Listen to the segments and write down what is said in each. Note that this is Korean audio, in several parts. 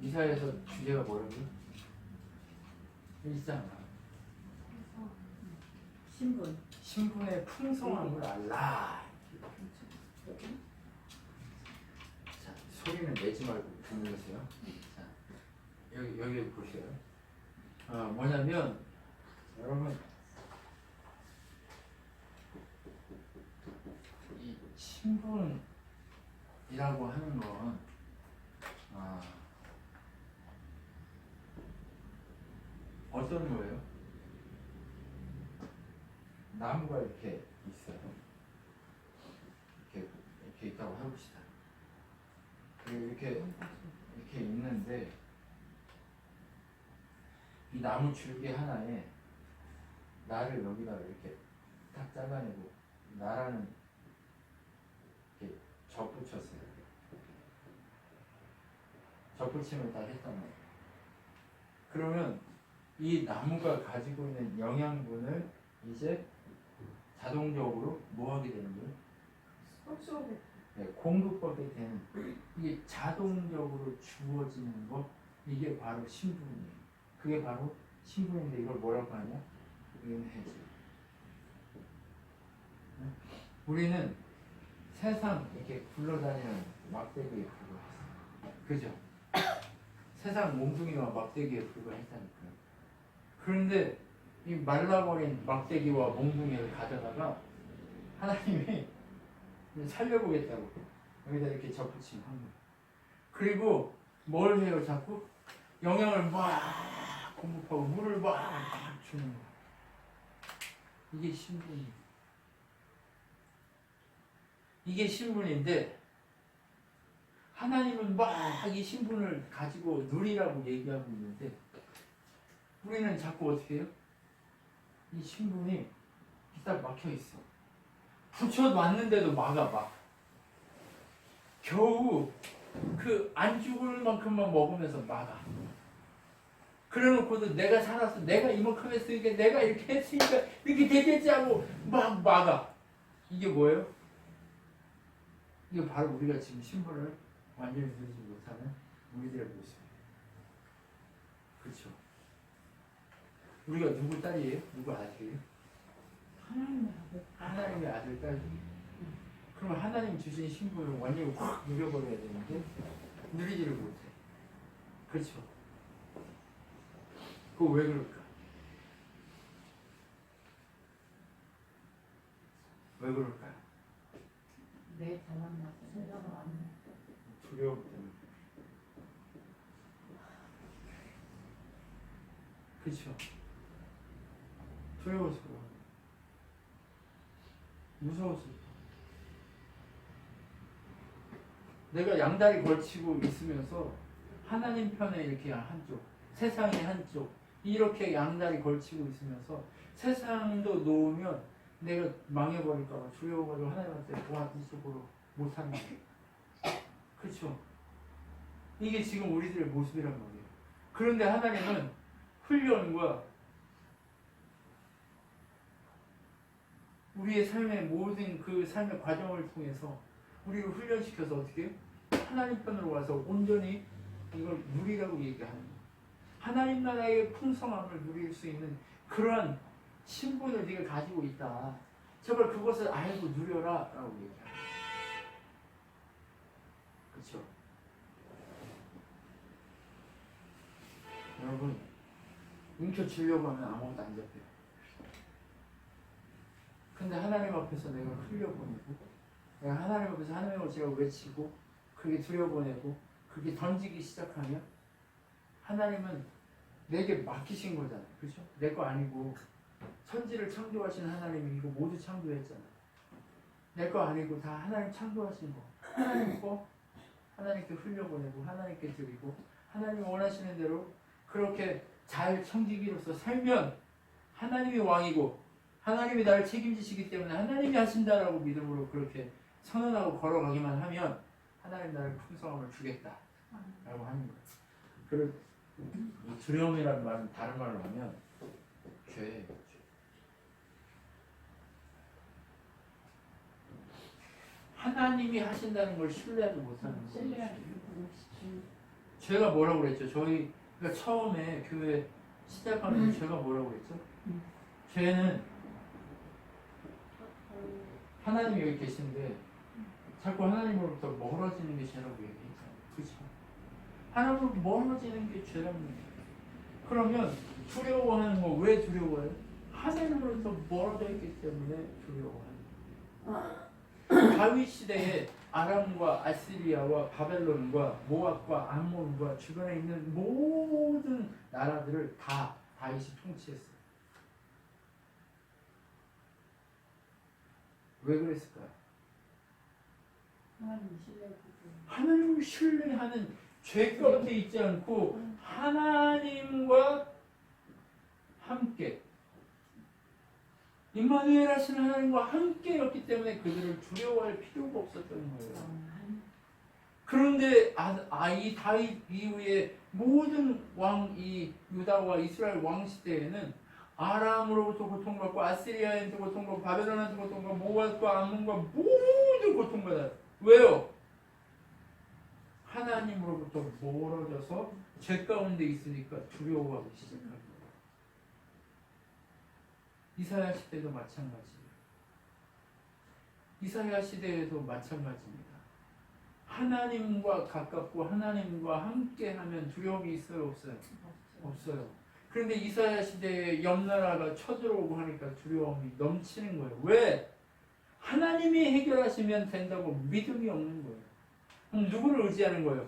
이사에서 주제가 뭐라고요? 일상. 신분. 신분의 풍성함을 알라. 자, 소리는 내지 말고 들으세요. 자, 여기 보세요. 뭐냐면 여러분 이 신분이라고 하는 건 어떤 거예요? 나무가 이렇게 있어요. 이렇게 있다고 해봅시다. 그리고 이렇게 있는데 이 나무 줄기 하나에 나를 여기다가 이렇게 딱 잘라내고 나라는 이렇게 접붙였어요. 접붙임을 딱 했단 말이에요. 그러면 이 나무가 가지고 있는 영양분을 이제 자동적으로 뭐 하게 되는 거예요? 흡수하게. 네, 공급하게 되는 이게 자동적으로 주어지는 것, 이게 바로 신분이에요. 그게 바로 신분인데 이걸 뭐라고 하냐? 은혜지. 우리는 세상 이렇게 굴러다니는 막대기에 불과했어. 그죠? 세상 몽둥이와 막대기에 불과했다니까요. 그런데 이 말라버린 막대기와 몽둥이를 가져다가 하나님이 살려보겠다고 여기다 이렇게 접붙임 한 거예요. 그리고 뭘 해요? 자꾸 영양을 막 공급하고 물을 막 주는 거예요. 이게 신분이에요. 이게 신분인데 하나님은 막 이 신분을 가지고 누리라고 얘기하고 있는데 우리는 자꾸 어떻게 해요? 이 신분이 딱 막혀 있어. 붙여놨는데도 막아봐. 겨우 그 안 죽을 만큼만 먹으면서 막아. 그래놓고도 내가 살아서 내가 이만큼 했으니까 내가 이렇게 했으니까 이렇게 되겠지 하고 막 막아. 이게 뭐예요? 이게 바로 우리가 지금 신분을 완전히 누리지 못하는 우리들의 모습이에요. 그렇죠? 우리가 누구 딸이에요? 누구 아들이에요? 하나님의 아들. 하나님의 아들, 딸. 그러면 하나님 주신 신분을 완전히 확 누려버려야 되는데 누리지를 못해. 그렇죠? 그거 왜 그럴까? 왜 그럴까요? 내 잘난 맛을 세상을 안 해. 두려움 때문에. 그렇죠? 두려워서 그런 거예요. 무서워서. 내가 양다리 걸치고 있으면서 하나님 편에 이렇게 한쪽, 세상의 한쪽 이렇게 양다리 걸치고 있으면서 세상도 놓으면 내가 망해버릴까봐 두려워가지고 하나님한테 와 이쪽으로 못하는 거예요. 그렇죠? 이게 지금 우리들의 모습이란 말이에요. 그런데 하나님은 훈련과 우리의 삶의 모든 그 삶의 과정을 통해서 우리를 훈련시켜서 어떻게 해요? 하나님 편으로 와서 온전히 이걸 누리라고 얘기하는 거예요. 하나님 나라의 풍성함을 누릴 수 있는 그러한 신분을 네가 가지고 있다. 제발 그것을 알고 누려라 라고 얘기합니다. 그렇죠? 여러분 움켜쥐려고 하면 아무것도 안 잡혀요. 근데 하나님 앞에서 내가 흘려보내고 내가 하나님 앞에서 하나님을 제가 외치고 그렇게 들여보내고 그렇게 던지기 시작하면 하나님은 내게 맡기신 거잖아요. 그렇죠? 내 거 아니고 천지를 창조하신 하나님이 이거 모두 창조했잖아요. 내 거 아니고 다 하나님 창조하신 거. 하나님 거 하나님께 흘려보내고 하나님께 드리고 하나님이 원하시는 대로 그렇게 잘 청지기로서 살면 하나님이 왕이고 하나님이 나를 책임지시기 때문에 하나님이 하신다라고 믿음으로 그렇게 선언하고 걸어가기만 하면 하나님 나를 풍성함을 주겠다라고 하는 거예요. 그리고 두려움이라는 말은 다른 말로 하면 죄예요. 하나님이 하신다는 걸 신뢰하지 못하는 거예요. 제가 뭐라고 그랬죠? 저희가 처음에 교회 시작하면서 제가 뭐라고 그랬죠? 죄는 하나님이 여기 계신데 자꾸 하나님으로부터 멀어지는 게 죄라고 얘기했잖아요. 그렇죠? 하나님으로부터 멀어지는 게 죄라는 거예요. 그러면 두려워하는 거 왜 두려워해요? 하나님으로부터 멀어져 있기 때문에 두려워해요. 다윗 시대에 아람과 아시리아와 바벨론과 모압과 암몬과 주변에 있는 모든 나라들을 다 다윗이 통치했어요. 왜 그랬을까요? 하나님 신뢰하고 하나님을 신뢰하는 죄 가운데 있지 않고 하나님과 함께 임마누엘 하시는 하나님과 함께였기 때문에 그들을 두려워할 필요가 없었던 거예요. 그런데 이 다윗 이후에 모든 이 유다와 이스라엘 왕 시대에는 아람으로부터 고통받고 아시리아한테 고통받고 바벨론한테 고통받고 모압과 암몬과 모든 고통받아요. 왜요? 하나님으로부터 멀어져서 죄 가운데 있으니까 두려워하기 시작합니다. 이사야 시대도 마찬가지예요. 이사야 시대에도 마찬가지입니다. 하나님과 가깝고 하나님과 함께하면 두려움이 있어요, 없어요? 없어요. 그런데 이사야 시대에 옆 나라가 쳐들어오고 하니까 두려움이 넘치는 거예요. 왜? 하나님이 해결하시면 된다고 믿음이 없는 거예요. 그럼 누구를 의지하는 거예요?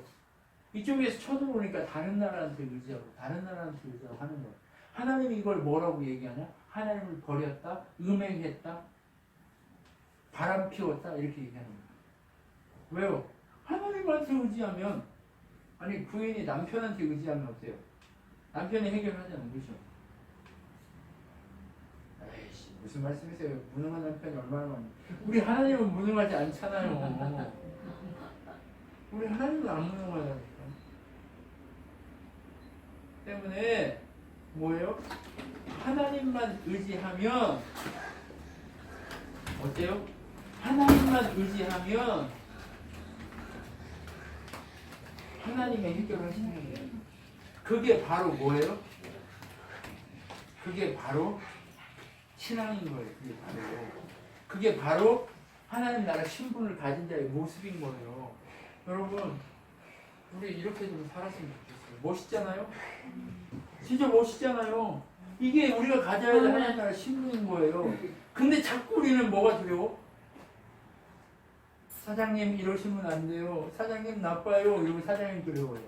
이쪽에서 쳐들어오니까 다른 나라한테 의지하고 다른 나라한테 의지하고 하는 거예요. 하나님이 이걸 뭐라고 얘기하냐? 하나님을 버렸다, 음행했다, 바람 피웠다 이렇게 얘기하는 거예요. 왜요? 하나님한테 의지하면 아니 부인이 남편한테 의지하면 어때요? 남편이 해결하잖아요. 그렇죠? 에이씨 무슨 말씀이세요? 무능한 남편이 얼마나 많이 우리 하나님은 무능하지 않잖아요. 우리 하나님은 안 무능하다니까. 때문에 뭐예요? 하나님만 의지하면 어때요? 하나님만 의지하면 하나님의 해결하시는 거예요. 그게 바로 뭐예요? 그게 바로 신앙인 거예요. 그게 바로 하나님 나라 신분을 가진 자의 모습인 거예요. 여러분 우리 이렇게 좀 살았으면 좋겠어요. 멋있잖아요? 진짜 멋있잖아요. 이게 우리가 가져야 될 하나님 나라 신분인 거예요. 근데 자꾸 우리는 뭐가 두려워? 사장님 이러시면 안 돼요. 사장님 나빠요. 이러고 사장님 두려워요.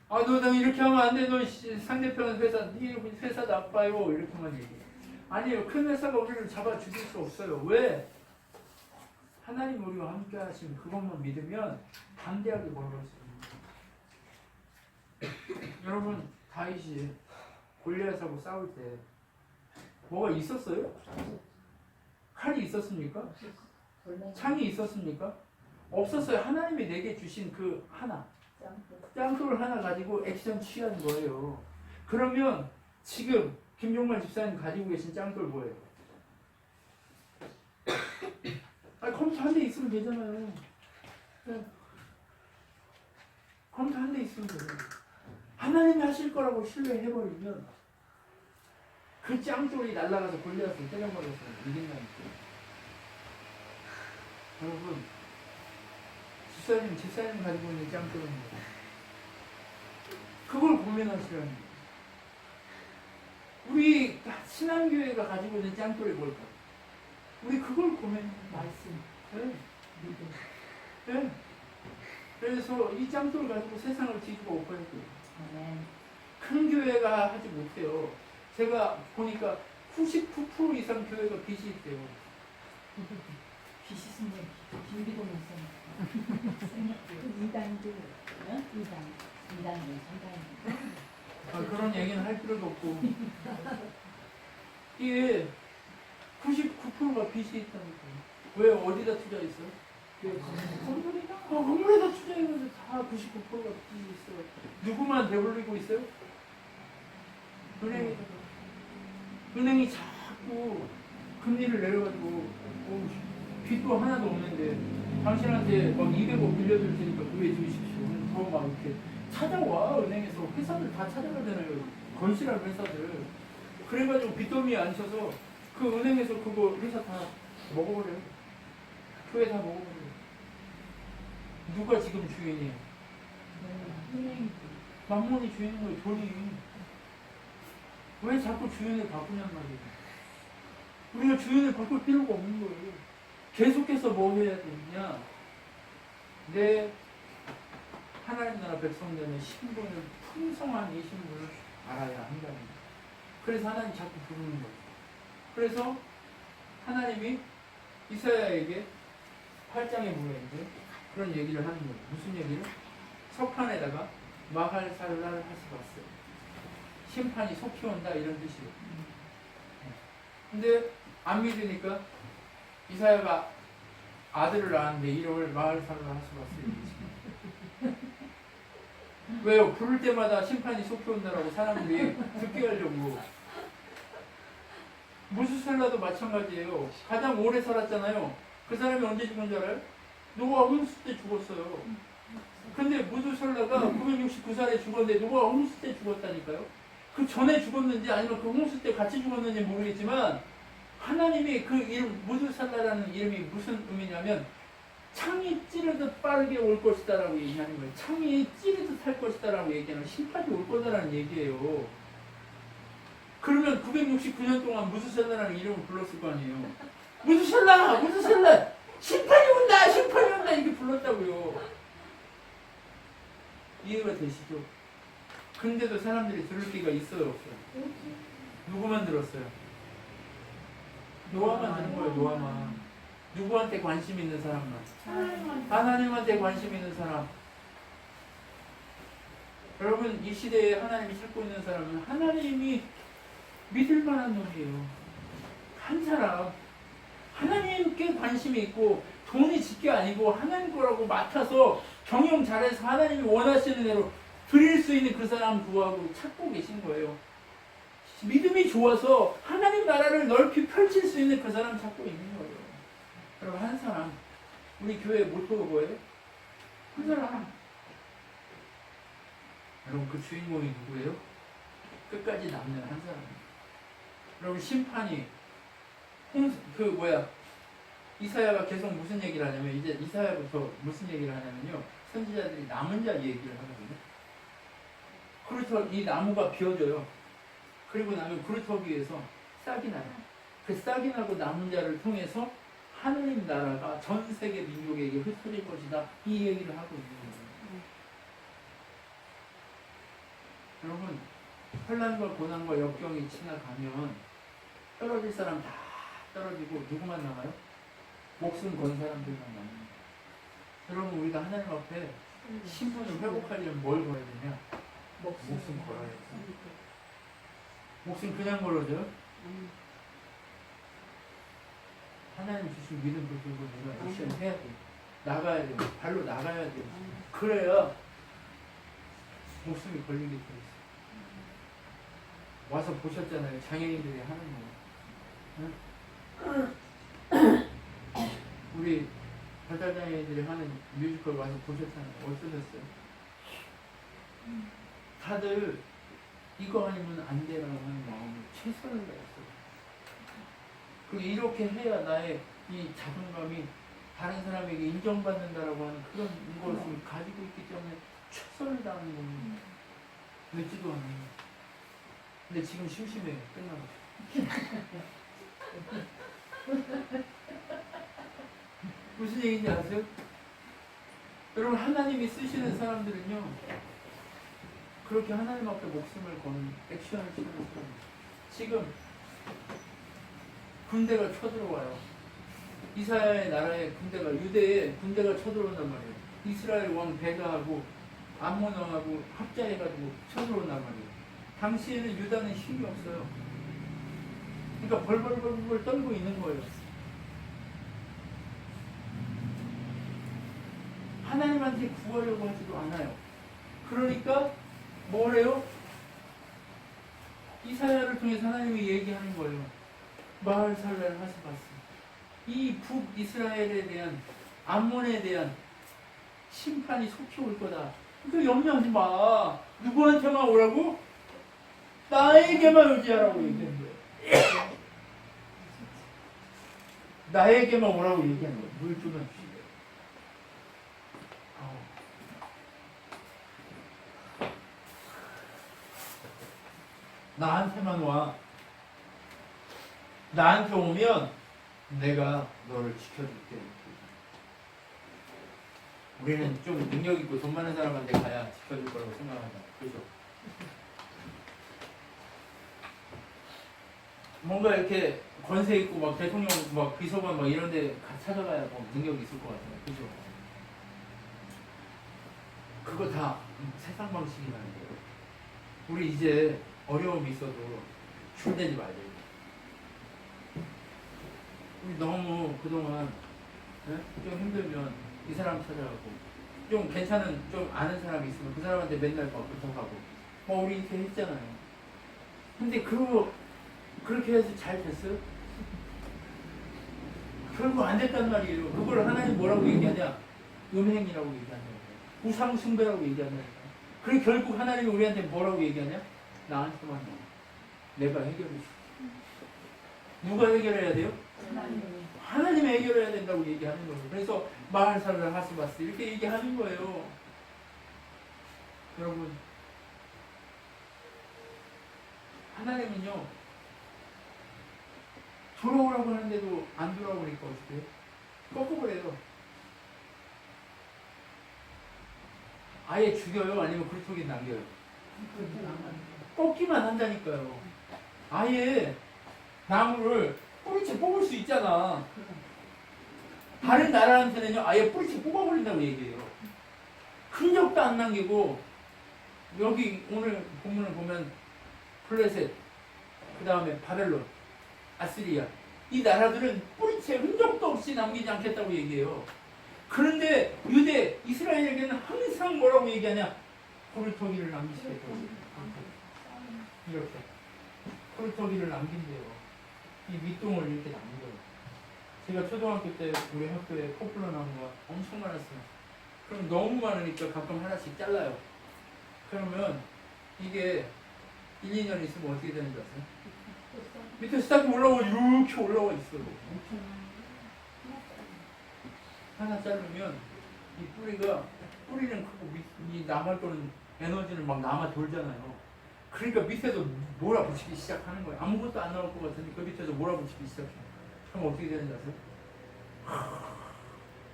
아, 너 이렇게 하면 안 돼. 너 상대편 회사, 네 회사 나빠요. 이렇게만 얘기해. 아니에요. 큰 회사가 우리를 잡아 죽일 수 없어요. 왜? 하나님 우리와 함께 하시면 그것만 믿으면 담대하게 걸어갈 수 있습니다. 여러분 다윗이 골리앗하고 싸울 때 뭐가 있었어요? 칼이 있었습니까? 창이 있었습니까? 없었어요. 하나님이 내게 주신 그 하나 짱돌 하나 가지고 액션 취한 거예요. 그러면 지금 김종만 집사님 가지고 계신 짱돌 뭐예요? 컴퓨터 한 대 있으면 되잖아요. 컴퓨터 한 대 있으면 돼요. 하나님이 하실 거라고 신뢰해버리면 그 짱돌이 날아가서 골리앗을 때려버려서 이긴다니까요. 여러분 집사님 가지고 있는 짱돌은 뭐예요? 그걸 고민하시라는 거예요. 우리 신앙교회가 가지고 있는 짱돌이 뭘까요? 우리 그걸 고민해요. 말씀, 네. 믿음. 네. 그래서 이 짱돌 가지고 세상을 뒤집어 엎어야 돼요. 큰 교회가 하지 못해요. 제가 보니까 99% 이상 교회가 빚이 있대요. 빚이 있으면 빌기도 못 써. 이단들, 이단들, 선단들. 그런 얘기는 할 필요도 없고. 이게 99%가 빚이 있다니까요. 왜 어디다 투자했어요? 건물에다 투자했는데 다 99%가 빚이 있어요. 누구만 배불리고 있어요? 은행이 자꾸 금리를 내려가지고 빚도 하나도 없는데 당신한테 막 200억 빌려줄 테니까 구해주십시오. 뭐 막 이렇게 찾아와. 은행에서 회사들 다 찾아가잖아요. 건실한 회사들. 그래가지고 빚더미에 앉혀서 그 은행에서 그거 회사 다 먹어버려요. 교회 다 먹어버려요. 누가 지금 주인이에요? 만몬이 주인인 거예요. 돈이. 왜 자꾸 주인을 바꾸냔 말이에요. 우리가 주인을 바꿀 필요가 없는 거예요. 계속해서 뭐 해야 되느냐? 내 하나님 나라 백성되는 신분을 풍성한 이 신분을 알아야 한다는 거예요. 그래서 하나님 자꾸 부르는 거예요. 그래서 하나님이 이사야에게 8장에 보면 이제 그런 얘기를 하는 거예요. 무슨 얘기를? 석판에다가 마할살라를 하시봤어요. 심판이 속히 온다 이런 뜻이에요. 근데 안 믿으니까 이사야가 아들을 낳았는데 이름을 마할살라 하시봤어요. 왜요? 부를 때마다 심판이 속히 온다라고 사람들이 듣게 하려고. 무수셀라도 마찬가지예요. 가장 오래 살았잖아요. 그 사람이 언제 죽은 줄 알아요? 노아 홍수 때 죽었어요. 근데 무수셀라가 969살에 죽었는데 노아 홍수 때 죽었다니까요. 그 전에 죽었는지 아니면 그 홍수 때 같이 죽었는지 모르겠지만 하나님이 그 이름 무수셀라라는 이름이 무슨 의미냐면 창이 찌르듯 빠르게 올 것이다 라고 얘기하는 거예요. 창이 찌르듯 할 것이다 라고 얘기하는 심판이 올 거다라는 얘기예요. 그러면 969년 동안 무수셀라라는 이름을 불렀을 거 아니에요. 무수셀라! 무수셀라! 심판이 온다! 심판이 온다! 이렇게 불렀다고요. 이해가 되시죠? 근데도 사람들이 들을 기가 있어요, 없어요? 누구만 들었어요? 노아만 듣는 거예요, 노아만. 누구한테 관심 있는 사람만? 하나님한테 관심 있는 사람. 여러분, 이 시대에 하나님이 찾고 있는 사람은 하나님이 믿을 만한 놈이에요. 한 사람. 하나님께 관심이 있고 돈이 짓게 아니고 하나님 거라고 맡아서 경영 잘해서 하나님이 원하시는 대로 드릴 수 있는 그 사람 구하고 찾고 계신 거예요. 믿음이 좋아서 하나님 나라를 넓히 펼칠 수 있는 그 사람 찾고 있는 거예요. 여러분, 한 사람. 우리 교회 모토가 뭐예요? 한 사람. 여러분, 그 주인공이 누구예요? 끝까지 남는 한 사람. 여러분, 심판이 이사야가 계속 무슨 얘기를 하냐면, 이제 이사야부터 무슨 얘기를 하냐면요, 선지자들이 남은 자 얘기를 하거든요. 그루터, 이 나무가 비어져요. 그리고 나면 그루터기 위해서 싹이 나요. 그 싹이 나고 남은 자를 통해서 하느님 나라가 전 세계 민족에게 흩어질 것이다. 이 얘기를 하고 있는 거예요. 여러분, 환난과 고난과 역경이 지나가면 떨어질 사람 다 떨어지고 누구만 남아요? 목숨 건 사람들만 남아요. 여러분, 우리가 하나님 앞에 신분을 회복하려면 뭘 걸어야 되냐? 목숨 걸어야 돼. 목숨 그냥 걸어줘요? 하나님 주신 믿음 붙들고 내가 액션 해야 돼. 나가야 돼. 발로 나가야 돼. 그래야 목숨이 걸리게 돼 있어. 와서 보셨잖아요. 장애인들이 하는 거. 응? 우리 발달장애인들이 하는 뮤지컬 와서 보셨잖아요. 어떠셨어요? 다들 이거 아니면 안 되라고 하는 마음을 최선을 다했어요. 그리고 이렇게 해야 나의 이 자존감이 다른 사람에게 인정받는다라고 하는 그런 것을 가지고 있기 때문에 최선을 다하는 겁니다. 늦지도 않아요. 근데 지금 심심해요. 끝나고. 무슨 얘기인지 아세요? 여러분, 하나님이 쓰시는 사람들은요, 그렇게 하나님 앞에 목숨을 거는 액션을 치는 사람. 지금 군대가 쳐들어와요. 이사야의 나라에 군대가, 유대에 군대가 쳐들어온단 말이에요. 이스라엘 왕 베가하고 암몬 왕하고 합자해가지고 쳐들어온단 말이에요. 당시에는 유다는 힘이 없어요. 그러니까 벌벌벌벌 떨고 있는 거예요. 하나님한테 구하려고 하지도 않아요. 그러니까 뭐래요? 이사야를 통해서 하나님이 얘기하는 거예요. 마할살라를 하셔봤어요. 이 북이스라엘에 대한, 암몬에 대한 심판이 속히 올 거다. 그 염려하지 마. 누구한테만 오라고? 나에게만 의지하라고 얘기한 거예요. 나에게만 오라고 얘기한 거예요. 물 주면 주시래요. 나한테만 와. 나한테 오면 내가 너를 지켜줄게. 우리는 좀 능력 있고 돈 많은 사람한테 가야 지켜줄 거라고 생각한다. 그죠? 뭔가 이렇게 권세 있고 막 대통령 막 비서관 막 이런 데 찾아가야 뭐 능력이 있을 것 같아요. 그죠? 그거 다 세상 방식이라는 거예요. 우리 이제 어려움이 있어도 흉내지 말자. 우리 너무 그동안 네? 좀 힘들면 이 사람 찾아가고 좀 괜찮은 좀 아는 사람이 있으면 그 사람한테 맨날 막 부탁하고 뭐 우리 이렇게 했잖아요. 근데 그렇게 해서 잘 됐어요? 결국 안 됐단 말이에요. 그걸 하나님 뭐라고 얘기하냐? 음행이라고 얘기하는 거예요. 우상 숭배라고 얘기하는 거예요. 그리고 결국 하나님이 우리한테 뭐라고 얘기하냐? 나한테만 와. 내가 해결해 줄게. 누가 해결해야 돼요? 하나님이 해결해야 된다고 얘기하는 거예요. 그래서 마을사를 하스바스 이렇게 얘기하는 거예요. 여러분, 하나님은요 돌아오라고 하는데도 안 돌아오니까 어떻게 해요? 꺾어버려요. 아예 죽여요? 아니면 굴뚝에 남겨요? 꺾기만 한다니까요. 아예 나무를 뿌리채 뽑을 수 있잖아. 다른 나라한테는요 아예 뿌리채 뽑아버린다고 얘기해요. 흔적도 안 남기고 여기 오늘 본문을 보면 블레셋, 그 다음에 바벨론, 아시리아 이 나라들은 뿌리채 흔적도 없이 남기지 않겠다고 얘기해요. 그런데 유대, 이스라엘에게는 항상 뭐라고 얘기하냐? 포르토기를 남기시겠다고. 이렇게 포르토기를 남긴대요. 이 밑동을 이렇게 남겨요. 제가 초등학교 때 우리 학교에 포플러 나무가 엄청 많았어요. 그럼 너무 많으니까 가끔 하나씩 잘라요. 그러면 이게 1, 2년 있으면 어떻게 되는지 아세요? 밑에서 딱 올라와 이렇게 올라와 있어요. 하나 자르면 이 뿌리는 크고 이 남아 도는 에너지를 막 남아 돌잖아요. 그러니까 밑에서 몰아붙이기 시작하는 거예요. 아무것도 안 나올 것 같은데 그 밑에서 몰아붙이기 시작해요. 그럼 어떻게 되는지 아세요?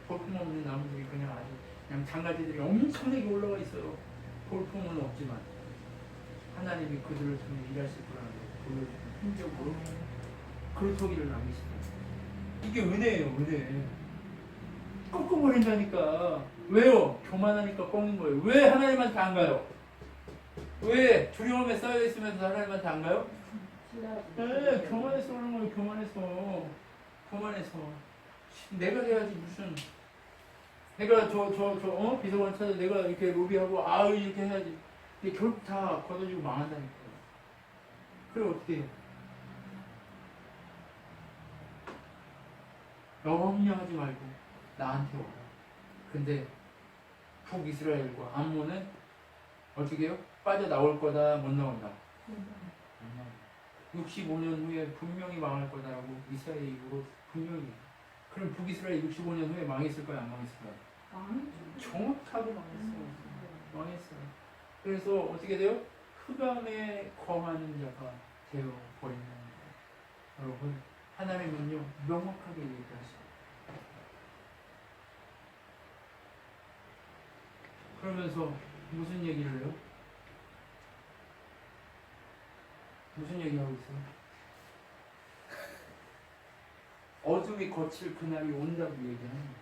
볼품없는 나무들이 그냥 장가지들이 엄청나게 올라와 있어요. 볼품은 없지만 하나님이 그들을 통해 일하실 거라는 걸 보여주는 흔적으로 그루터기를 남기신다. 이게 은혜예요, 은혜. 꺾어버린다니까. 왜요? 교만하니까 꺾는 거예요. 왜 하나님한테 안 가요? 왜 두려움에 쌓여 있으면서 하나님한테 안 가요? 네, 교만해서 그런 거예요. 교만해서. 내가 해야지 무슨. 내가 비서관 찾아 내가 이렇게 로비하고 이렇게 해야지. 근데 결국 다 걷어지고 망한다니까요. 그래 어떻게 해요? 염려하지 말고 나한테 와라. 근데 북이스라엘과 암몬은 어떻게 해요? 빠져나올 거다, 못 나온다. 65년 후에 분명히 망할 거다라고 이사야 이후로 분명히. 그럼 북이스라엘 65년 후에 망했을까요? 안 망했을까요? 정확하게 망했어요. 그래서 어떻게 돼요? 흑암에 거하는 자가 되어버리는 거예요. 여러분, 하나님은요 명확하게 얘기하셔요. 그러면서 무슨 얘기를 해요? 무슨 얘기하고 있어요? 어둠이 거칠 그날이 온다고 얘기하는 거예요.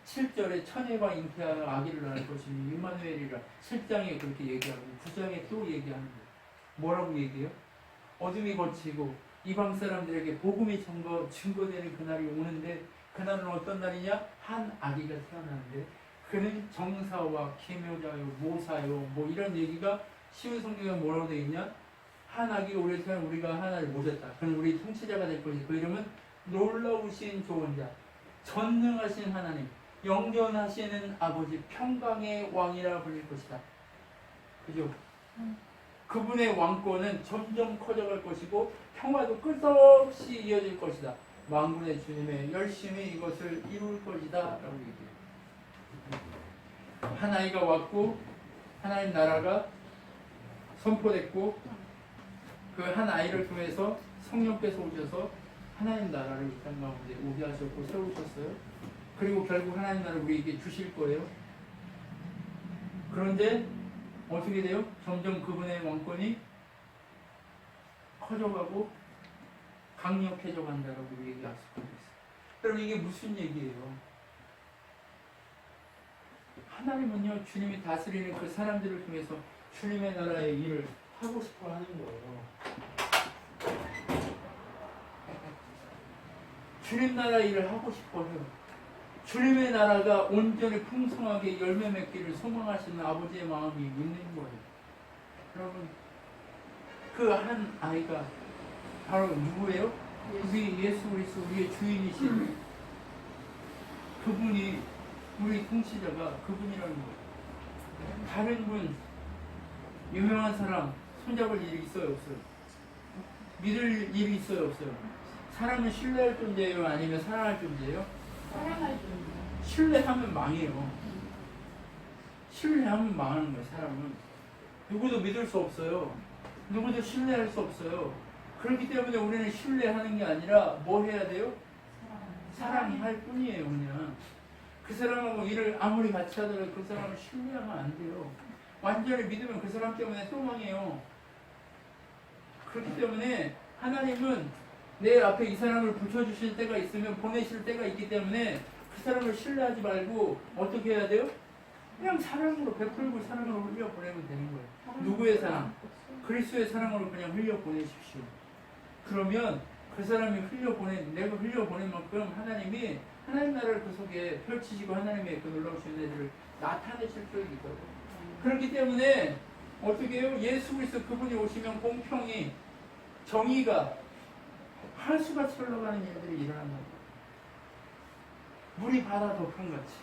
7절에 천혜가 잉태하여 아기를 낳을 것이니 임마누엘이라 7장에 그렇게 얘기하고 9장에 또 얘기하는 거예요. 뭐라고 얘기해요? 어둠이 거치고 이방 사람들에게 복음이 증거되는 그날이 오는데 그날은 어떤 날이냐? 한 아기가 태어나는데 그는 정사와 계묘자요 모사요 뭐 이런 얘기가 쉬운 성경에 뭐라고 되어 있냐? 한 아기가 우리를 태어나 우리가 하나를 모셨다. 그럼 우리 통치자가 될 것이고 그 이름은 놀라우신 좋은 자, 전능하신 하나님, 영존하시는 아버지, 평강의 왕이라 불릴 것이다. 그죠? 그분의 왕권은 점점 커져갈 것이고 평화도 끝없이 이어질 것이다. 만군의 주님의 열심히 이것을 이룰 것이다 라고 얘기해요. 한 아이가 왔고 하나님 나라가 선포됐고 그 한 아이를 통해서 성령께서 오셔서 하나님 나라를 이 땅 가운데 오게 하셨고 세우셨어요. 그리고 결국 하나님 나라를 우리에게 주실 거예요. 그런데 어떻게 돼요? 점점 그분의 왕권이 커져가고 강력해져 간다고 우리에게 약속하고 있어요. 여러분 이게 무슨 얘기예요? 하나님은요 주님이 다스리는 그 사람들을 통해서 주님의 나라의 일을 하고 싶어 하는 거예요. 주님 나라 일을 하고 싶어 해요. 주님의 나라가 온전히 풍성하게 열매 맺기를 소망하시는 아버지의 마음이 있는 거예요. 여러분 그 한 아이가 바로 누구예요? 우리 예수 그리스도 우리의 주인이신 그분이 우리 통치자가 그분이라는 거예요. 다른 분 유명한 사람 손잡을 일이 있어요 없어요? 믿을 일이 있어요 없어요? 사람은 신뢰할 존재예요 아니면 사랑할 존재예요? 사랑할 줄. 신뢰하면 망해요. 신뢰하면 망하는 거예요. 사람은 누구도 믿을 수 없어요. 누구도 신뢰할 수 없어요. 그렇기 때문에 우리는 신뢰하는 게 아니라 뭐 해야 돼요? 사랑할 뿐이에요. 그냥 그 사람하고 일을 아무리 같이 하더라도 그 사람을 신뢰하면 안 돼요. 완전히 믿으면 그 사람 때문에 또 망해요. 그렇기 때문에 하나님은 내 앞에 이 사람을 붙여주실 때가 있으면 보내실 때가 있기 때문에 그 사람을 신뢰하지 말고 어떻게 해야 돼요? 그냥 사랑으로 베풀고 사랑으로 흘려보내면 되는 거예요. 누구의 사랑? 그리스도의 사랑으로 그냥 흘려보내십시오. 그러면 그 사람이 내가 흘려보낸 만큼 하나님이 하나님 나라를 그 속에 펼치시고 하나님의 그 놀라우신 은혜를 나타내실 필요가 있다고. 그렇기 때문에 어떻게 해요? 예수 그리스도 그분이 오시면 공평이 정의가 하수같이 흘러가는 일들이 일어난다. 물이 바다 덮음같이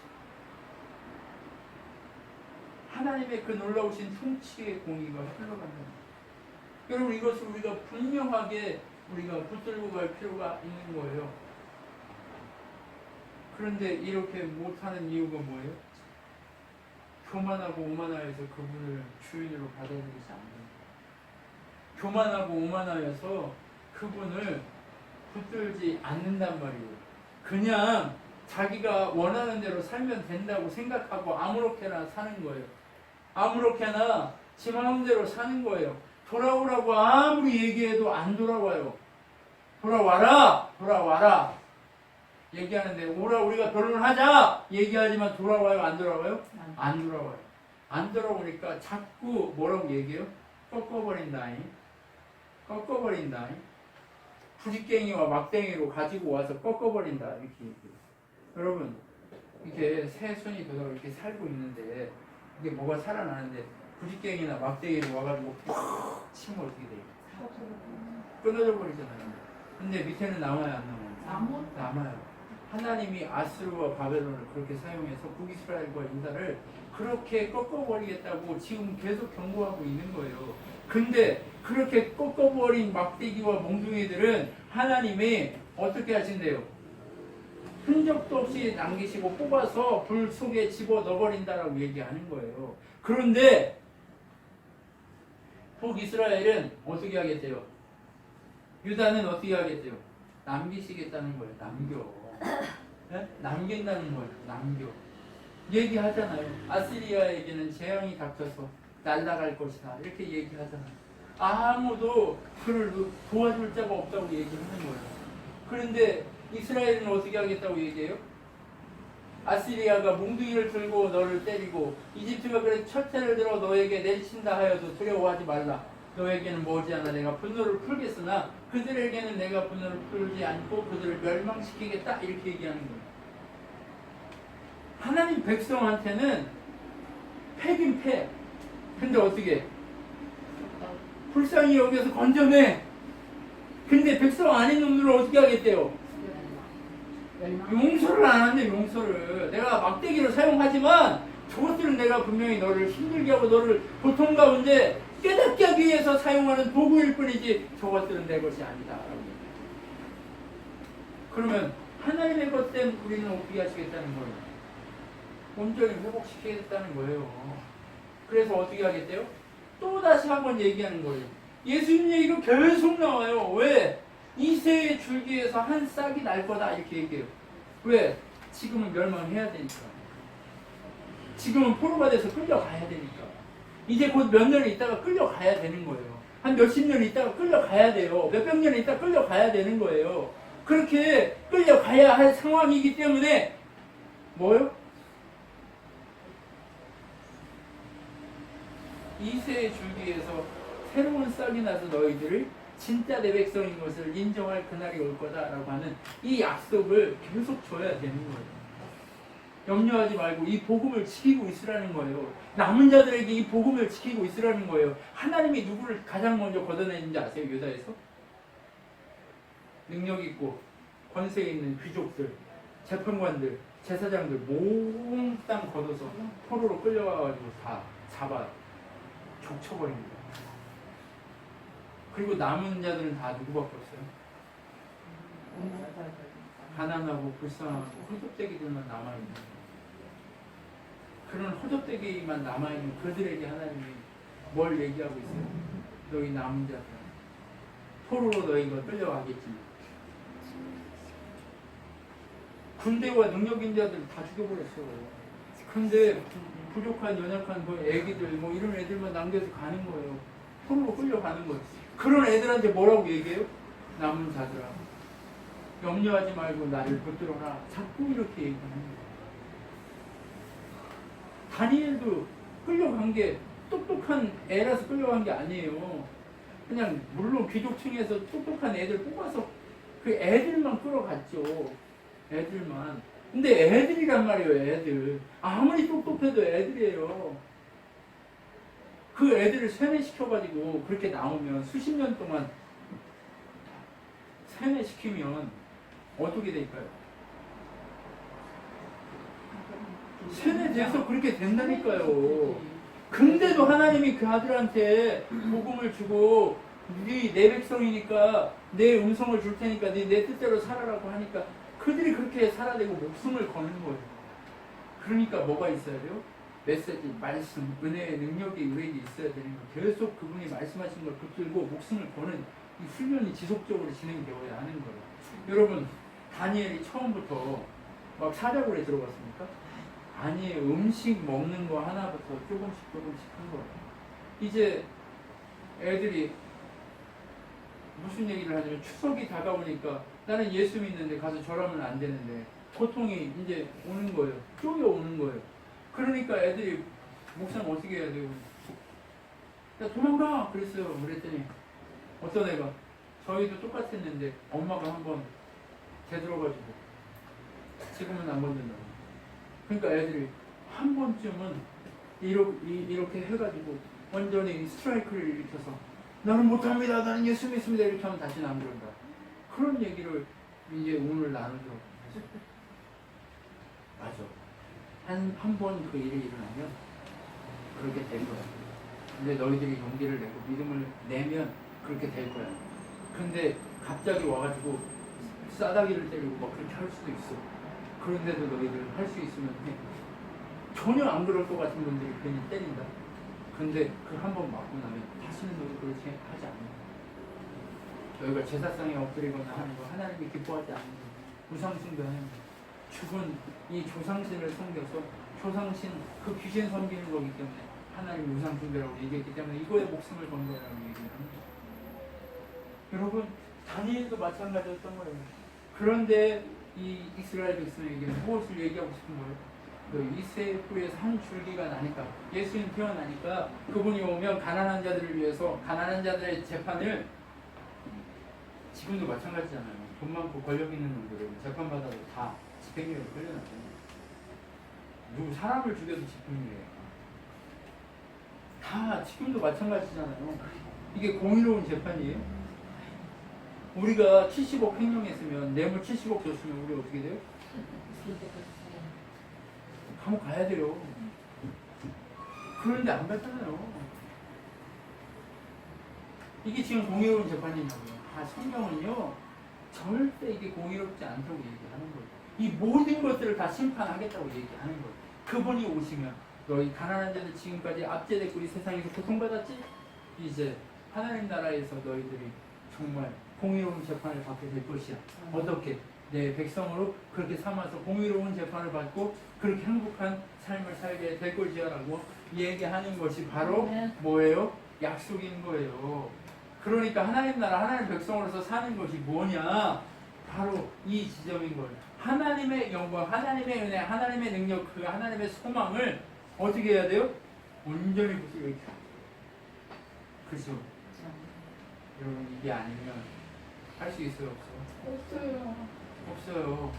하나님의 그 놀라우신 통치의 공의가 흘러간다. 여러분 이것을 우리가 분명하게 우리가 붙들고 갈 필요가 있는 거예요. 그런데 이렇게 못하는 이유가 뭐예요? 교만하고 오만하여서 그분을 주인으로 받아들이지 않는 거예요. 교만하고 오만하여서 그분을 붙들지 않는단 말이에요. 그냥 자기가 원하는 대로 살면 된다고 생각하고 아무렇게나 사는 거예요. 아무렇게나 지 마음대로 사는 거예요. 돌아오라고 아무리 얘기해도 안 돌아와요. 돌아와라 얘기하는데 우리가 결혼하자 얘기하지만 돌아와요 안 돌아와요? 안 돌아와요. 안 돌아오니까 자꾸 뭐라고 얘기해요? 꺾어버린다잉. 부직갱이와 막댕이로 가지고 와서 꺾어버린다 이렇게 얘기해요. 여러분 이렇게 새 손이 돋아 이렇게 살고 있는데 이게 뭐가 살아나는데 부직갱이나 막대기로 와가지고 팍 치면 어떻게 돼요? 끊어져 버리잖아요. 근데 밑에는 남아요 안 남아요? 남아요. 하나님이 아스루와 바벨론을 그렇게 사용해서 북이스라엘과 유다를 그렇게 꺾어버리겠다고 지금 계속 경고하고 있는 거예요. 근데 그렇게 꺾어버린 막대기와 몽둥이들은 하나님이 어떻게 하신대요? 흔적도 없이 남기시고 뽑아서 불 속에 집어넣어버린다라고 얘기하는 거예요. 그런데 북이스라엘은 어떻게 하겠대요? 유다는 어떻게 하겠대요? 남기시겠다는 거예요. 네? 남긴다는 거예요. 남겨. 얘기하잖아요. 아시리아에게는 재앙이 닥쳐서 날아갈 것이다. 이렇게 얘기하잖아요. 아무도 그를 도와줄 자가 없다고 얘기하는 거예요. 그런데 이스라엘은 어떻게 하겠다고 얘기해요? 아시리아가 몽둥이를 들고 너를 때리고 이집트가 그래 철퇴를 들어 너에게 내리친다 하여도 두려워하지 말라. 너에게는 머지않아 내가 분노를 풀겠으나 그들에게는 내가 분노를 풀지 않고 그들을 멸망시키겠다. 이렇게 얘기하는 거예요. 하나님 백성한테는 패긴 패. 근데 어떻게? 불쌍히 여기서 건져내. 근데 백성 아닌 놈들을 어떻게 하겠대요? 용서를 안 한대. 용서를 내가 막대기로 사용하지만 저것들은 내가 분명히 너를 힘들게 하고 너를 고통 가운데 깨닫게 하기 위해서 사용하는 도구일 뿐이지 저것들은 내 것이 아니다. 그러면 하나님의 것 때문에 우리는 어떻게 하시겠다는 거예요? 온전히 회복시키겠다는 거예요. 그래서 어떻게 하겠대요? 또 다시 한번 얘기하는 거예요. 예수님 얘기가 계속 나와요. 왜? 이새의 줄기에서 한 싹이 날 거다 이렇게 얘기해요. 왜? 지금은 멸망해야 되니까. 지금은 포로가 돼서 끌려가야 되니까. 이제 곧 몇 년 있다가 끌려가야 되는 거예요. 한 몇십 년 있다가 끌려가야 돼요. 몇백 년 있다가 끌려가야 되는 거예요. 그렇게 끌려가야 할 상황이기 때문에 뭐요? 이새의 줄기에서 새로운 싹이 나서 너희들을 진짜 내 백성인 것을 인정할 그날이 올 거다라고 하는 이 약속을 계속 줘야 되는 거예요. 염려하지 말고 이 복음을 지키고 있으라는 거예요. 남은 자들에게 이 복음을 지키고 있으라는 거예요. 하나님이 누구를 가장 먼저 걷어내는지 아세요? 유다에서? 능력 있고 권세 있는 귀족들, 재판관들, 제사장들 몽땅 걷어서 포로로 끌려가가지고 다 잡아 족쳐버립니다. 그리고 남은 자들은 다 누구밖에 없어요? 가난하고 불쌍하고 허접대기들만 남아있는 거예요. 그런 허접대기만 남아있는 그들에게 하나님이 뭘 얘기하고 있어요? 너희 남은 자들 포로로 너희가 끌려가겠지. 군대와 능력 있는 자들 다 죽여버렸어요. 근데 부족한 연약한 뭐 애기들 뭐 이런 애들만 남겨서 가는 거예요. 포로로 끌려가는 거예요. 그런 애들한테 뭐라고 얘기해요? 남은 자들아 염려하지 말고 나를 붙들어라. 자꾸 이렇게 얘기하는 거예요. 다니엘도 끌려간 게 똑똑한 애라서 끌려간 게 아니에요. 그냥 물론 귀족층에서 똑똑한 애들 뽑아서 그 애들만 끌어갔죠. 애들만. 근데 애들이란 말이에요. 애들. 아무리 똑똑해도 애들이에요. 그 애들을 세뇌시켜가지고 그렇게 나오면 수십 년 동안 세뇌시키면 어떻게 될까요? 세뇌돼서 그렇게 된다니까요. 근데도 하나님이 그 아들한테 복음을 주고 네 내 백성이니까 내 음성을 줄 테니까 네 내 뜻대로 살아라고 하니까 그들이 그렇게 살아내고 목숨을 거는 거예요. 그러니까 뭐가 있어야 돼요? 메시지, 말씀, 은혜의 능력이 우리에게 있어야 되는 거예요. 계속 그분이 말씀하신 걸 붙들고 목숨을 거는 이 훈련이 지속적으로 진행되어야 하는 거예요. 여러분, 다니엘이 처음부터 막 사자굴에 들어갔습니까? 아니에요. 음식 먹는 거 하나부터 조금씩 한 거예요. 이제 애들이 무슨 얘기를 하냐면 추석이 다가오니까 나는 예수 믿는데 가서 절하면 안 되는데 고통이 이제 오는 거예요. 쪼여오는 거예요. 그러니까 애들이 목사님 어떻게 해야 돼요? 야 도망가! 그랬어요. 그랬더니 어떤 애가 저희도 똑같았는데 엄마가 한번 되들어가지고 지금은 안 건든다고. 그러니까 애들이 한 번쯤은 이렇게 해가지고 완전히 스트라이크를 일으켜서 나는 못합니다. 나는 예수 믿습니다. 이렇게 하면 다시는 안 그런다. 그런 얘기를 이제 오늘 나누죠. 맞아. 한 번 그 일이 일어나면 그렇게 될 거야. 근데 너희들이 용기를 내고 믿음을 내면 그렇게 될 거야. 근데 갑자기 와가지고 싸다기를 때리고 막 그렇게 할 수도 있어. 그런데도 너희들 할 수 있으면 해. 전혀 안 그럴 것 같은 분들이 괜히 때린다. 근데 그 한 번 맞고 나면 다시는 너희 그렇게 하지 않는다. 너희가 제사상에 엎드리거나 하는 거 하나님이 기뻐하지 않는 거. 우상숭배하는 거. 죽은 이 조상신을 섬겨서 조상신 그 귀신 섬기는 거기 때문에 하나님 우상숭배라고 얘기했기 때문에 이거에 목숨을 건 거라고 얘기를 합니다. 여러분 다니엘도 마찬가지였던 거예요. 그런데 이 이스라엘 백성에게 무엇을 얘기하고 싶은 거예요? 이새의 뿌리에서 한 줄기가 나니까 예수님 태어나니까 그분이 오면 가난한 자들을 위해서 가난한 자들의 재판을 지금도 마찬가지잖아요. 돈 많고 권력 있는 놈들은 재판받아도 다 집행유예로 끌려나잖아요. 누구 사람을 죽여도 집행유예예요. 다 지금도 마찬가지잖아요. 이게 공의로운 재판이에요. 우리가 70억 횡령했으면 뇌물 70억 줬으면 우리 어떻게 돼요? 죽을 때까지 살아. 감옥 가야 돼요. 그런데 안 갔잖아요. 이게 지금 공의로운 재판이냐고요. 성경은요 절대 이게 공의롭지 않다고 얘기하는 거예요. 이 모든 것들을 다 심판하겠다고 얘기하는 거예요. 그분이 오시면 너희 가난한 자들 지금까지 압제됐고 이 세상에서 고통받았지? 이제 하나님 나라에서 너희들이 정말 공의로운 재판을 받게 될 것이야. 어떻게? 내 백성으로 그렇게 삼아서 공의로운 재판을 받고 그렇게 행복한 삶을 살게 될 것이야라고 얘기하는 것이 바로 뭐예요? 약속인 거예요. 그러니까 하나님 나라, 하나님 백성으로서 사는 것이 뭐냐? 바로 이 지점인 거예요. 하나님의 영광, 하나님의 은혜, 하나님의 능력, 그 하나님의 소망을 어떻게 해야 돼요? 온전히 붙이고 있다. 그죠? 여러분 이게 아니면 할 수 있어요? 없어요? 없어요.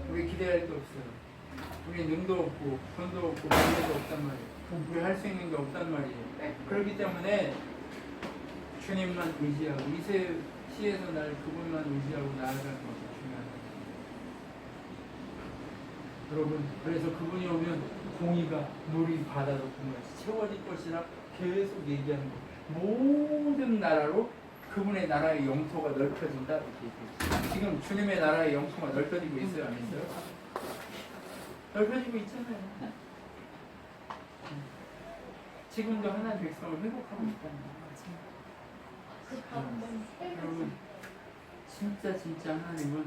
우리 기대할 게 없어요. 우리 능도 없고 돈도 없고 명예도 없단 말이에요. 우리 할 수 있는 게 없단 말이에요. 그렇기 때문에 주님만 의지하고 이 시에서 날 그분만 의지하고 나아가는 것이 중요하다. 여러분 그래서 그분이 오면 공의가 물이 바다로 같이 채워질 것이라 계속 얘기하는 거예요. 모든 나라로 그분의 나라의 영토가 넓혀진다 이렇게 얘기해요. 지금 주님의 나라의 영토가 넓혀지고 있어요? 안 있어요? 넓혀지고 있잖아요. 지금도 하나님 백성을 회복하고 있다는 거예요. 여러분 진짜 하나님은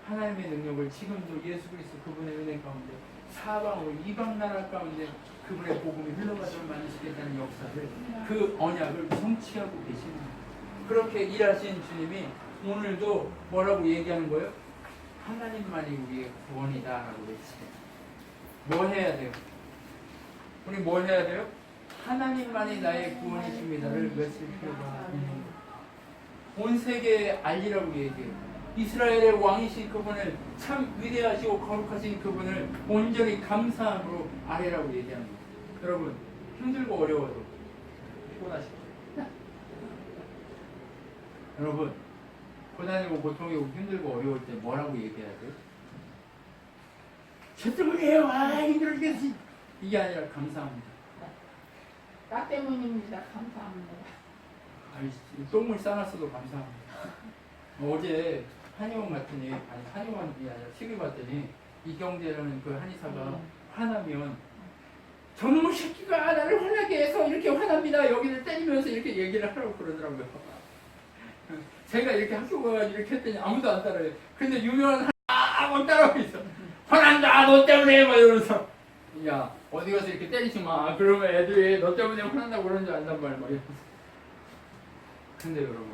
하나님의 능력을 지금도 예수 그리스도 그분의 은혜 가운데 사방으로 이방 나라 가운데 그분의 복음이 흘러가도록 만드시겠다는 역사를 그 언약을 성취하고 계시는 거예요. 그렇게 일하신 주님이 오늘도 뭐라고 얘기하는 거예요? 하나님만이 우리의 구원이다라고 외치게. 뭐 해야 돼요? 우리 뭘 해야 돼요? 하나님만이 나의 구원이십니다를 외칠 필요가 있는 거예요. 온 세계에 알리라고 얘기해요. 이스라엘의 왕이신 그분을 참 위대하시고 거룩하신 그분을 온전히 감사함으로 아뢰라고 얘기하는 거예요. 여러분 힘들고 어려워도 피곤하시고 여러분 고난이고 고통이고 힘들고 어려울 때 뭐라고 얘기해야 돼요? 저 때문이에요. 힘들겠지. 이게 아니라 감사합니다. 나 때문입니다. 감사합니다. 똥을 싸놨어도 감사합니다. 어제 한의원 갔더니 한의원이 아니라 TV를 봤더니 이경재라는 그 한의사가 화나면 저놈의 새끼가 나를 화나게 해서 이렇게 화납니다. 여기를 때리면서 이렇게 얘기를 하라고 그러더라고요. 제가 이렇게 학교 가가지고 이렇게 했더니 아무도 안 따라해요. 근데 유명한 막 따라하고 있어. 화난다 너 때문에 막 이러면서 야 어디 가서 이렇게 때리지 마. 그러면 애들이 너 때문에 화난다고 그러는 줄 안단 말이야. 막 이러면서. 근데 여러분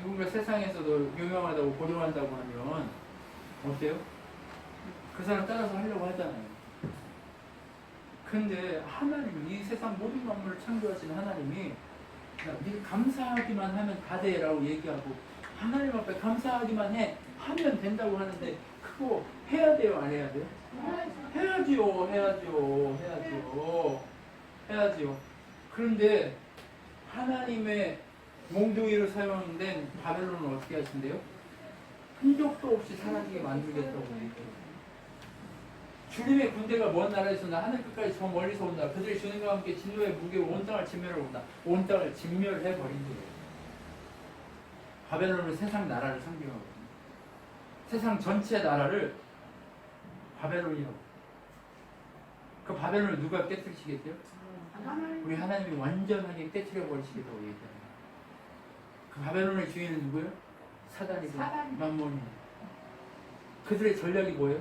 누군가 세상에서도 유명하다고 고정한다고 하면 어때요? 그 사람 따라서 하려고 하잖아요. 근데 하나님, 이 세상 모든 만물을 창조하신 하나님이 네 감사하기만 하면 다 돼라고 얘기하고 하나님 앞에 감사하기만 해 하면 된다고 하는데 그거 해야 돼요? 안 해야 돼요? 해야지요. 그런데 하나님의 몽둥이를 사용된 바벨론은 어떻게 하신대요? 흔적도 없이 사라지게 만들겠다고 얘기해요. 주님의 군대가 먼 나라에서 나 하늘 끝까지 저 멀리서 온다. 그들이 주님과 함께 진노의 무게로 온 땅을 진멸하러 온다. 온 땅을 진멸해버린 거예요. 바벨론은 세상 나라를 상징하거든요. 세상 전체 나라를 바벨론이라고. 그 바벨론을 누가 깨뜨리시겠대요? 우리 하나님이 완전하게 깨뜨려 버리시겠다고 얘기합니다. 그 바벨론의 주인은 누구예요? 사단이고 만몬이에요. 그들의 전략이 뭐예요?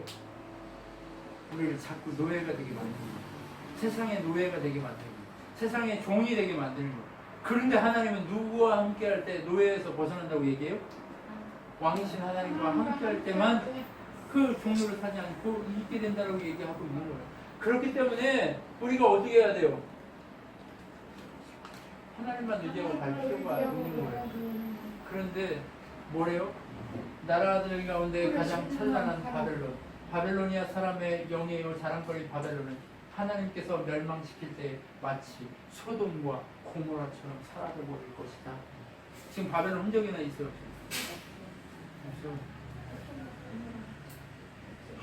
우리를 자꾸 노예가 되게 만드는 거예요. 세상의 노예가 되게 만드는 거예요. 세상의 종이 되게 만드는 거예요. 그런데 하나님은 누구와 함께 할 때 노예에서 벗어난다고 얘기해요? 왕이신 하나님과 함께 할 때만 그 종류를 타지 않고 있게 된다고 얘기하고 있는 거예요. 그렇기 때문에 우리가 어떻게 해야 돼요? 하나님만 의지하고 갈 필요가 있는 거예요. 그런데 뭐래요? 나라들 가운데 가장 찬란한 바벨론. 바벨로니아 사람의 영예요 자랑거리 바벨론은 하나님께서 멸망시킬 때 마치 소돔과 고모라처럼 사라져버릴 것이다. 지금 바벨론 흔적이나 있어요? 없어요.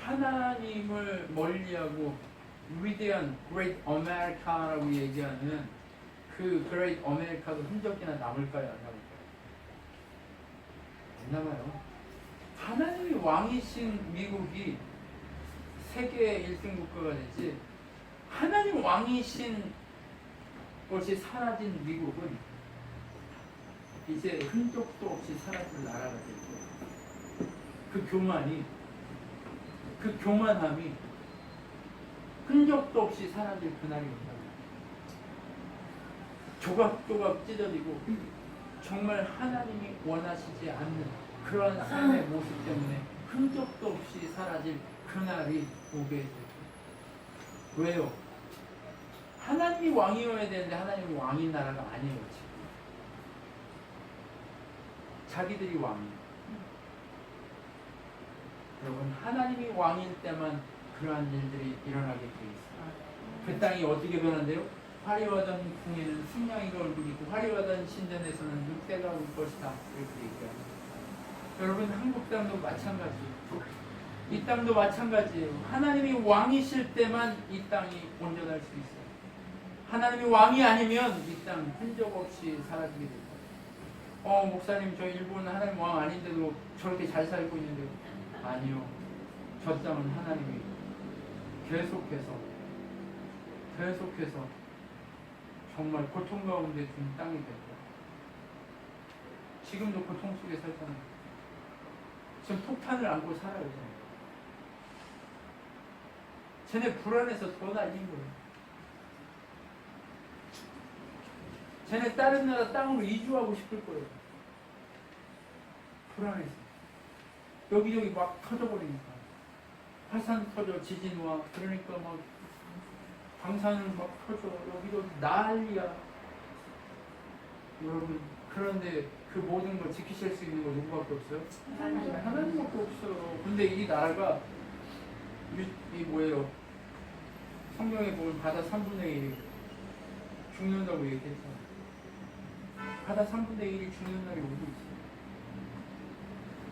하나님을 멀리하고 위대한 Great America라고 얘기하는 그 Great America도 흔적이나 남을까요? 안 남을까요? 안 남아요. 하나님이 왕이신 미국이 세계 1등 국가가 되지, 하나님 왕이신 것이 사라진 미국은 이제 흔적도 없이 사라질 나라가 될 거예요. 그 교만이, 그 교만함이 흔적도 없이 사라질 그날이 온다. 조각조각 찢어지고 정말 하나님이 원하시지 않는 그러한 삶의 모습 때문에 흔적도 없이 사라질 그날이 오게 될 거예요. 왜요? 하나님이 왕이어야 되는데 하나님이 왕인 나라가 아니에요. 지금. 자기들이 왕이에요. 여러분, 하나님이 왕일 때만 그러한 일들이 일어나게 돼 있어요. 그 땅이 어떻게 변한대요? 화려하던 궁에는 승냥이가 얼굴이고 화려하던 신전에서는 늑대가 올 것이다. 이렇게 얘기합니다. 여러분, 한국 땅도 마찬가지예요. 이 땅도 마찬가지예요. 하나님이 왕이실 때만 이 땅이 온전할 수 있어요. 하나님이 왕이 아니면 이 땅 흔적 없이 사라지게 됩니다. 목사님, 저 일본 하나님 왕 아닌데도 저렇게 잘 살고 있는데요. 아니요. 저 땅은 하나님이 계속해서 정말 고통 가운데 둔 땅이 될 거예요. 지금도 고통 속에 살잖아요. 지금 폭탄을 안고 살아요. 쟤네 불안해서 더 날린 거예요. 쟤네 다른 나라 땅으로 이주하고 싶을 거예요. 불안해서. 여기저기 막 터져버리니까. 화산 터져, 지진 와. 그러니까 막 방사능 막 터져. 여기저기 난리야. 여러분, 그런데 그 모든 걸 지키실 수 있는 건 누구밖에 없어요? 하나님밖에 없어요. 근데 이 나라가 이 뭐예요? 성경에 보면 바다 3분의 1이 죽는다고 얘기했잖아요. 바다 3분의 1이 죽는 날이 오고 있어요.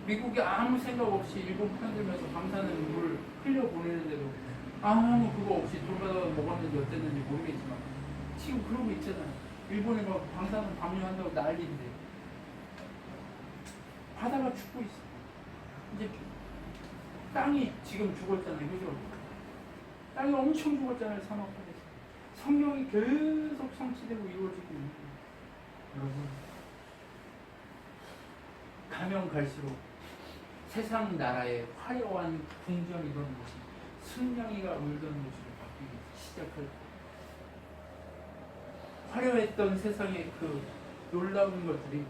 미국이 아무 생각 없이 일본 편들면서 방사능 물 흘려보내는데도 아무 그거 없이 돌바다가 먹었는지 어땠는지 모르겠지만 지금 그러고 있잖아요. 일본에 막 방사능 방류한다고 난리인데 바다가 죽고 있어. 이제 땅이 지금 죽었잖아요. 그죠? 땅이 엄청 죽었잖아요. 사막판에서. 성경이 계속 성취되고 이루어지고 있는 거예요. 여러분, 가면 갈수록 세상 나라의 화려한 궁전이던 곳이 승냥이가 울던 곳으로 바뀌기 시작할 거예요. 화려했던 세상의 그 놀라운 것들이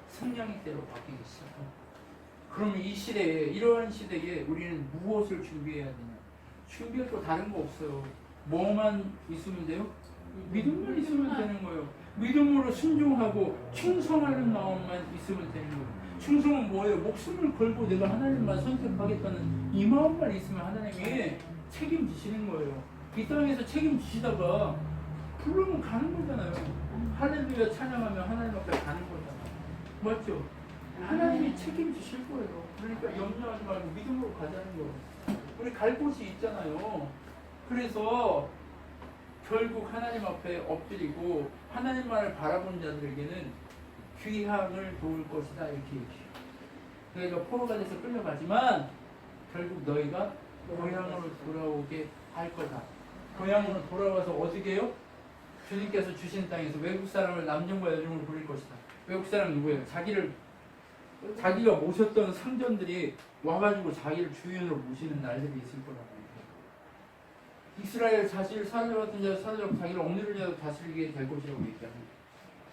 승냥이 때로 바뀌기 시작합니다. 그러면 이 시대에, 이러한 시대에 우리는 무엇을 준비해야 되냐? 준비할 거 다른 거 없어요. 뭐만 있으면 돼요? 믿음만 있으면 되는 거예요. 믿음으로 순종하고 충성하는 마음만 있으면 되는 거예요. 충성은 뭐예요? 목숨을 걸고 내가 하나님만 선택하겠다는 이 마음만 있으면 하나님이 책임지시는 거예요. 이 땅에서 책임지시다가 부르면 가는 거잖아요. 할렐루야 찬양하면 하나님 앞에 가는 거잖아요. 맞죠? 하나님이 책임지실 거예요. 그러니까 염려하지 말고 믿음으로 가자는 거예요. 우리 갈 곳이 있잖아요. 그래서 결국 하나님 앞에 엎드리고 하나님만을 바라본 자들에게는 귀향을 도울 것이다 이렇게 얘기해요. 너희가 포로가 돼서 끌려가지만 결국 너희가 고향으로 돌아오게 할 거다. 고향으로 돌아와서 어떻게 해요? 주님께서 주신 땅에서 외국 사람을 남종과 여종으로 부릴 것이다. 외국 사람 누구예요? 자기가 모셨던 상전들이 와가지고 자기를 주인으로 모시는 날들이 있을 거라고. 이스라엘 자신을 살려왔던 자 살려 자기를 억누르는 자도 다스리게 될 것이라고 얘기합니다.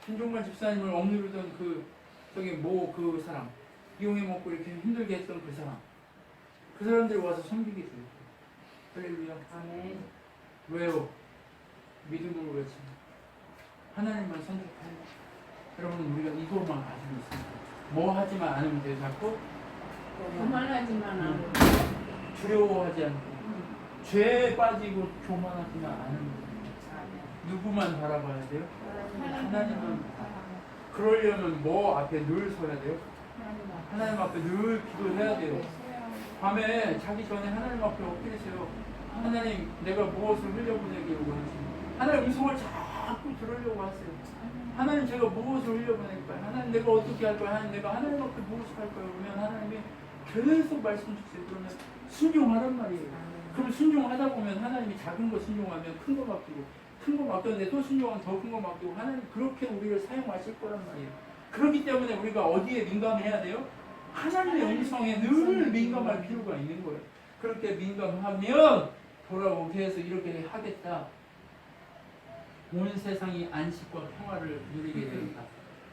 신종관 집사님을 억누르던 그 사람 이용해 먹고 이렇게 힘들게 했던 그 사람들이 와서 섬기게 돼요. 할렐루야. 아멘. 왜요? 믿음으로 외칩니다. 하나님만 선택하는. 여러분, 우리가 이것만 가지고 있습니다. 뭐 하지만 않으면 돼요. 자꾸 교만하지만 않고 두려워하지 않고 죄에 빠지고 교만하지만 않으면 돼요. 누구만 바라봐야 돼요? 하나님만. 그러려면 뭐 앞에 늘 서야 돼요? 하나님 앞에 늘 기도해야 돼요. 밤에 자기 전에 하나님 앞에 엎드리세요. 하나님, 내가 무엇을 흘려보내기로 하십니까? 하나님 음성을 자꾸 들으려고 하세요. 하나님, 제가 무엇을 흘려보낼까요? 하나님, 내가 어떻게 할 거야? 하나님, 내가 하나님 앞에 무엇을 할 거예요? 그러면 하나님이 계속 말씀 주세요. 그러면 순종하란 말이에요. 그럼 순종하다 보면 하나님이 작은 거 순종하면 큰 거 맡기고, 큰 거 맡겼는데 또 순종하면 더 큰 거 맡기고, 하나님 그렇게 우리를 사용하실 거란 말이에요. 그렇기 때문에 우리가 어디에 민감해야 돼요? 하나님의 음성에 늘 민감할 필요가 있는 거예요. 그렇게 민감하면 돌아오게 해서 이렇게 하겠다. 온 세상이 안식과 평화를 누리게 되었다.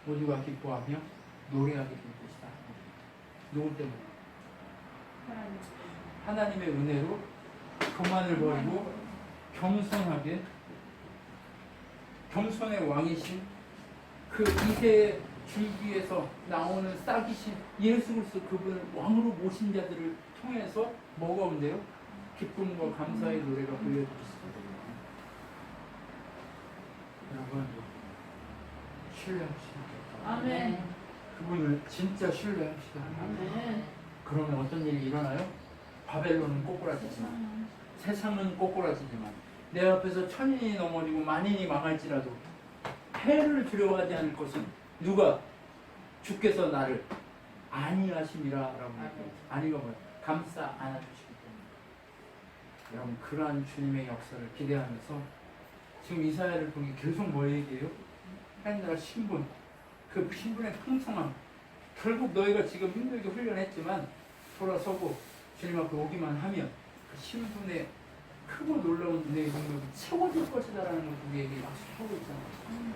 모두가 기뻐하며 노래하게 될 것이다. 누구 때문에? 하나님의 은혜로 교만을 버리고 겸손하게, 겸손의 왕이신 그 이세의 줄기에서 나오는 싹이신 예수 그리스도 그분을 왕으로 모신 자들을 통해서 뭐가 온대요? 기쁨과 감사의 노래가 들려주시죠. 여러분, 신뢰합시다. 아멘. 그분을 진짜 신뢰합시다. 아멘. 그러면 어떤 일이 일어나요? 바벨론은 꼬꾸라지지만, 세상은 꼬꾸라지지만, 내 앞에서 천인이 넘어지고 만인이 망할지라도 해를 두려워하지 않을 것은 누가? 주께서 나를 안위하심이라라고 아니가 뭐야? 감싸 안아주시기 때문에. 여러분, 그러한 주님의 역사를 기대하면서 지금 이사야를 통해 계속 뭐 얘기해요? 하나님 나라 신분, 그 신분의 풍성함. 결국 너희가 지금 힘들게 훈련했지만 돌아서고 주님 앞에 오기만 하면 그 신분의 크고 놀라운 은혜의 능력이 채워질 것이다라는 걸 우리에게 약속하고 있잖아요.